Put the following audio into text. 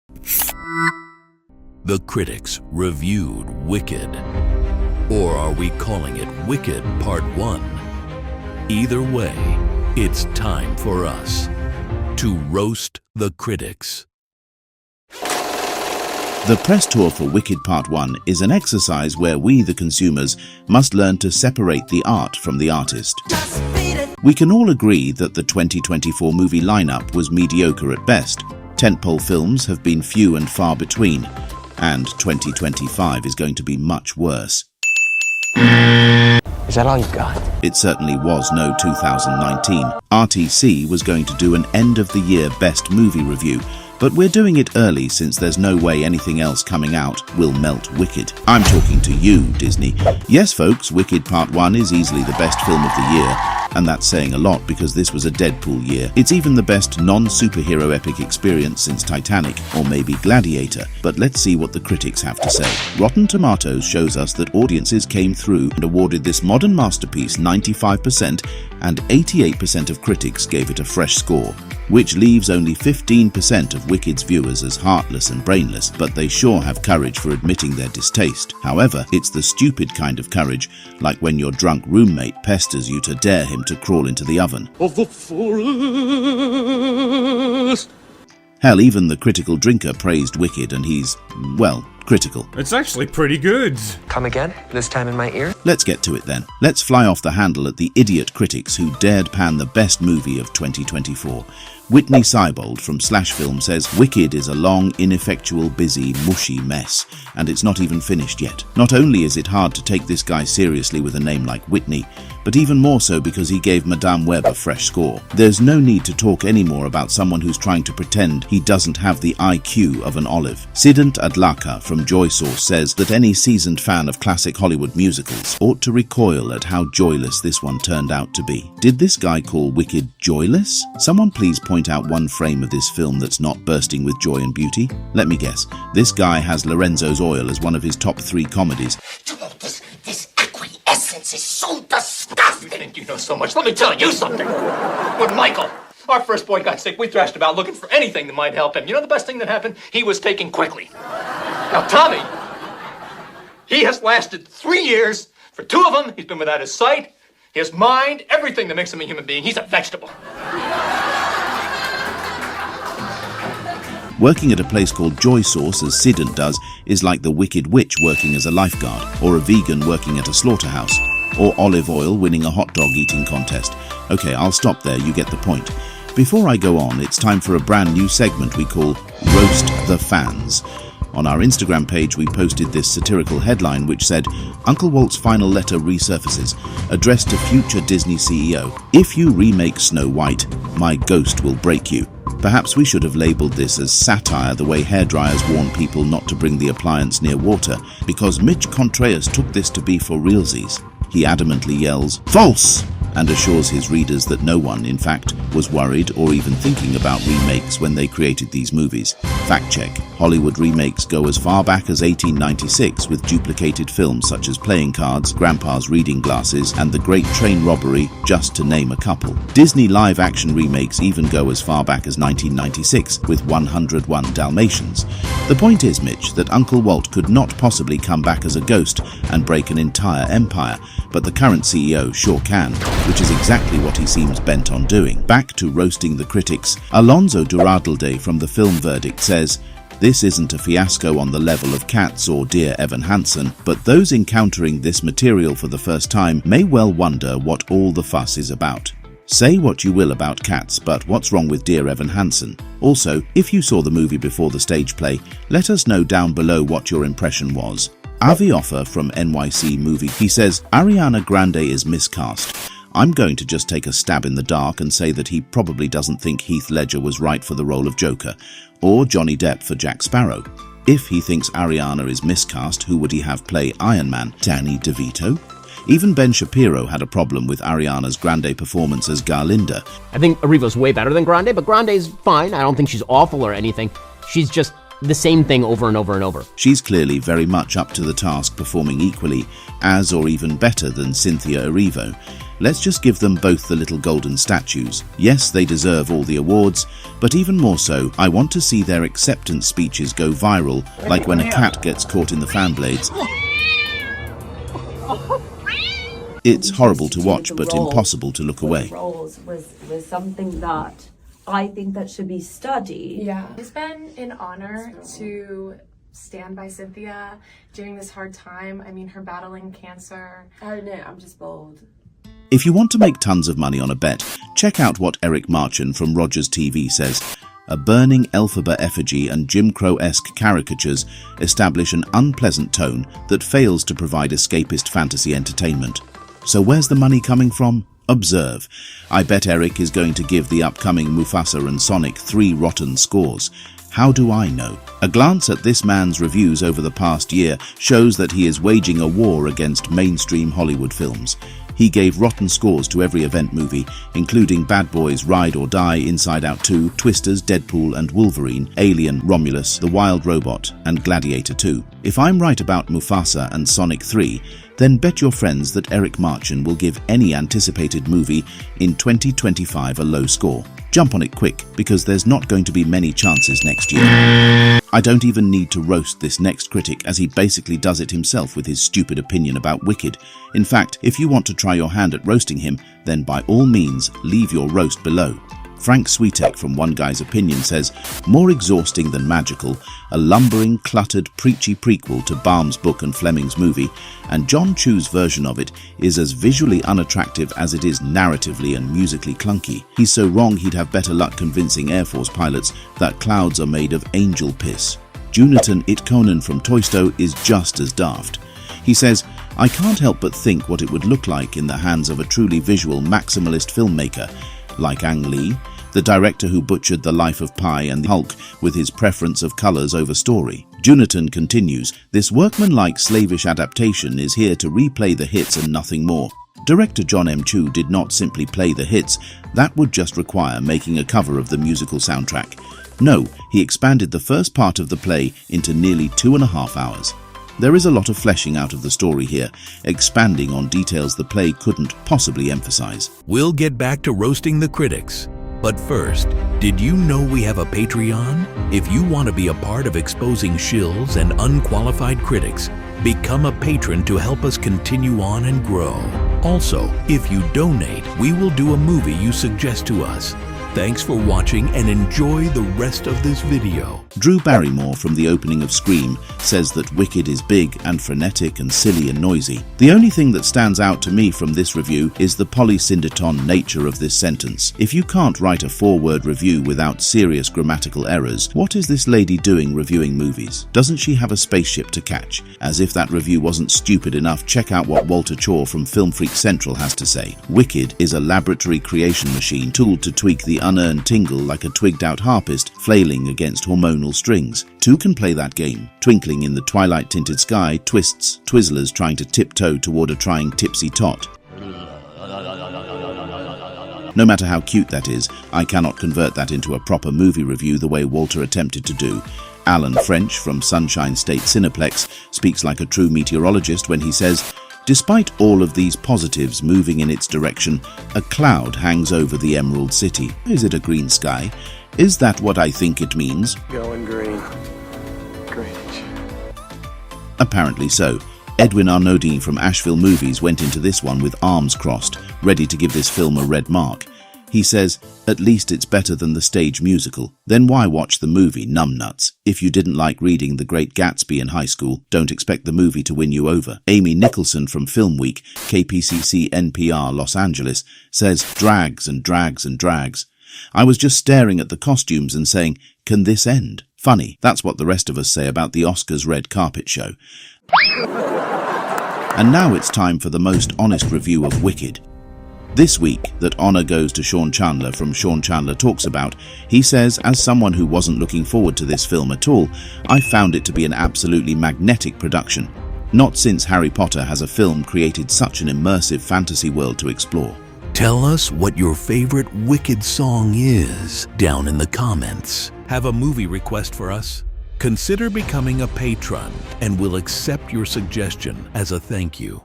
The critics reviewed Wicked. Or are we calling it Wicked Part 1? Either way, it's time for us to roast the critics. The press tour for Wicked Part 1 is an exercise where we, the consumers, must learn to separate the art from the artist. We can all agree that the 2024 movie lineup was mediocre at best. Tentpole films have been few and far between, and 2025 is going to be much worse. Is that all you've got? It certainly was no 2019. RTC was going to do an end-of-the-year best movie review, but we're doing it early since there's no way anything else coming out will melt Wicked. I'm talking to you, Disney. Yes, folks, Wicked Part 1 is easily the best film of the year, and that's saying a lot because this was a Deadpool year. It's even the best non-superhero epic experience since Titanic, or maybe Gladiator. But let's see what the critics have to say. Rotten Tomatoes shows us that audiences came through and awarded this modern masterpiece 95%, and 88% of critics gave it a fresh score, which leaves only 15% of Wicked's viewers as heartless and brainless, but they sure have courage for admitting their distaste. However, it's the stupid kind of courage, like when your drunk roommate pesters you to dare him to crawl into the oven. Of the forest. Hell, even the critical drinker praised Wicked, and he's, well, critical. It's actually pretty good. Come again? This time in my ear? Let's get to it then. Let's fly off the handle at the idiot critics who dared pan the best movie of 2024. Whitney Seibold from Slash Film says, Wicked is a long, ineffectual, busy, mushy mess, and it's not even finished yet. Not only is it hard to take this guy seriously with a name like Whitney, but even more so because he gave Madame Web a fresh score. There's no need to talk anymore about someone who's trying to pretend he doesn't have the IQ of an olive. Siddhant Adlakha from Joy Source says that any seasoned fan of classic Hollywood musicals ought to recoil at how joyless this one turned out to be. Did this guy call Wicked joyless? Someone please point out one frame of this film that's not bursting with joy and beauty. Let me guess, this guy has Lorenzo's Oil as one of his top 3 comedies. This acquiescence is so disgusting. You think you know so much? Let me tell you something. When Michael, our first boy, got sick, we thrashed about looking for anything that might help him. You know the best thing that happened? He was taken quickly. Now, Tommy, he has lasted 3 years. For 2 of them, he's been without his sight, his mind, everything that makes him a human being. He's a vegetable. Working at a place called Joy Source, as Siddhant does, is like the Wicked Witch working as a lifeguard, or a vegan working at a slaughterhouse, or Olive Oil winning a hot dog eating contest. Okay, I'll stop there, you get the point. Before I go on, it's time for a brand new segment we call Roast the Fans. On our Instagram page, we posted this satirical headline which said, Uncle Walt's final letter resurfaces, addressed to future Disney CEO. If you remake Snow White, my ghost will break you. Perhaps we should have labelled this as satire the way hairdryers warn people not to bring the appliance near water, because Mitch Contreras took this to be for realsies. He adamantly yells, "False!" and assures his readers that no one, in fact, was worried or even thinking about remakes when they created these movies. Fact check. Hollywood remakes go as far back as 1896 with duplicated films such as Playing Cards, Grandpa's Reading Glasses, and The Great Train Robbery, just to name a couple. Disney live-action remakes even go as far back as 1996 with 101 Dalmatians. The point is, Mitch, that Uncle Walt could not possibly come back as a ghost and break an entire empire, but the current CEO sure can, which is exactly what he seems bent on doing. Back to roasting the critics, Alonso Durandalde from The Film Verdict says, this isn't a fiasco on the level of Cats or Dear Evan Hansen, but those encountering this material for the first time may well wonder what all the fuss is about. Say what you will about Cats, but what's wrong with Dear Evan Hansen? Also, if you saw the movie before the stage play, let us know down below what your impression was. Avi Offer from NYC Movie, he says, Ariana Grande is miscast. I'm going to just take a stab in the dark and say that he probably doesn't think Heath Ledger was right for the role of Joker, or Johnny Depp for Jack Sparrow. If he thinks Ariana is miscast, who would he have play Iron Man? Danny DeVito? Even Ben Shapiro had a problem with Ariana's Grande performance as Garlinda. I think Erivo's way better than Grande, but Grande's fine. I don't think she's awful or anything. She's just the same thing over and over and over. She's clearly very much up to the task, performing equally as or even better than Cynthia Erivo. Let's just give them both the little golden statues. Yes, they deserve all the awards, but even more so, I want to see their acceptance speeches go viral, like when a cat gets caught in the fan blades. It's horrible to watch, but impossible to look away. Roles was something that I think that should be studied. Yeah. It's been an honor to stand by Cynthia during this hard time. I mean, her battling cancer. Oh no, I'm just bold. If you want to make tons of money on a bet, check out what Eric Marchand from Rogers TV says. A burning Elphaba effigy and Jim Crow-esque caricatures establish an unpleasant tone that fails to provide escapist fantasy entertainment. So where's the money coming from? Observe. I bet Eric is going to give the upcoming Mufasa and Sonic 3 rotten scores. How do I know? A glance at this man's reviews over the past year shows that he is waging a war against mainstream Hollywood films. He gave rotten scores to every event movie, including Bad Boys, Ride or Die, Inside Out 2, Twisters, Deadpool and Wolverine, Alien, Romulus, The Wild Robot, and Gladiator 2. If I'm right about Mufasa and Sonic 3, then bet your friends that Eric Marchand will give any anticipated movie in 2025 a low score. Jump on it quick, because there's not going to be many chances next year. I don't even need to roast this next critic, as he basically does it himself with his stupid opinion about Wicked. In fact, if you want to try your hand at roasting him, then by all means, leave your roast below. Frank Switek from One Guy's Opinion says, more exhausting than magical, a lumbering, cluttered, preachy prequel to Baum's book and Fleming's movie, and John Chu's version of it is as visually unattractive as it is narratively and musically clunky. He's so wrong he'd have better luck convincing Air Force pilots that clouds are made of angel piss. Jonathan Itkonen from Toysto is just as daft. He says, I can't help but think what it would look like in the hands of a truly visual maximalist filmmaker, like Ang Lee, the director who butchered The Life of Pi and the Hulk with his preference of colours over story. Jonathan continues, this workmanlike slavish adaptation is here to replay the hits and nothing more. Director Jon M did not simply play the hits, that would just require making a cover of the musical soundtrack. No, he expanded the first part of the play into nearly 2.5 hours. There is a lot of fleshing out of the story here, expanding on details the play couldn't possibly emphasize. We'll get back to roasting the critics. But first, did you know we have a Patreon? If you want to be a part of exposing shills and unqualified critics, become a patron to help us continue on and grow. Also, if you donate, we will do a movie you suggest to us. Thanks for watching and enjoy the rest of this video. Drew Barrymore from the opening of Scream says that Wicked is big and frenetic and silly and noisy. The only thing that stands out to me from this review is the polysyndeton nature of this sentence. If you can't write a 4-word review without serious grammatical errors, what is this lady doing reviewing movies? Doesn't she have a spaceship to catch? As if that review wasn't stupid enough, check out what Walter Chaw from Film Freak Central has to say. Wicked is a laboratory creation machine tooled to tweak the unearned tingle like a twigged-out harpist flailing against hormonal strings. Two can play that game. Twinkling in the twilight-tinted sky, twists, Twizzlers trying to tiptoe toward a trying tipsy tot. No matter how cute that is, I cannot convert that into a proper movie review the way Walter attempted to do. Alan French from Sunshine State Cineplex speaks like a true meteorologist when he says, despite all of these positives moving in its direction, a cloud hangs over the Emerald City. Is it a green sky? Is that what I think it means? Going green. Greenish. Apparently so. Edwin Arnaudin from Asheville Movies went into this one with arms crossed, ready to give this film a red mark. He says, at least it's better than the stage musical. Then why watch the movie, numbnuts? If you didn't like reading The Great Gatsby in high school, don't expect the movie to win you over. Amy Nicholson from Film Week, KPCC NPR Los Angeles, says, drags and drags and drags. I was just staring at the costumes and saying, can this end? Funny, that's what the rest of us say about the Oscars red carpet show. And now it's time for the most honest review of Wicked. This week, that honour goes to Sean Chandler from Sean Chandler Talks About. He says, as someone who wasn't looking forward to this film at all, I found it to be an absolutely magnetic production. Not since Harry Potter has a film created such an immersive fantasy world to explore. Tell us what your favorite Wicked song is down in the comments. Have a movie request for us? Consider becoming a patron, and we'll accept your suggestion as a thank you.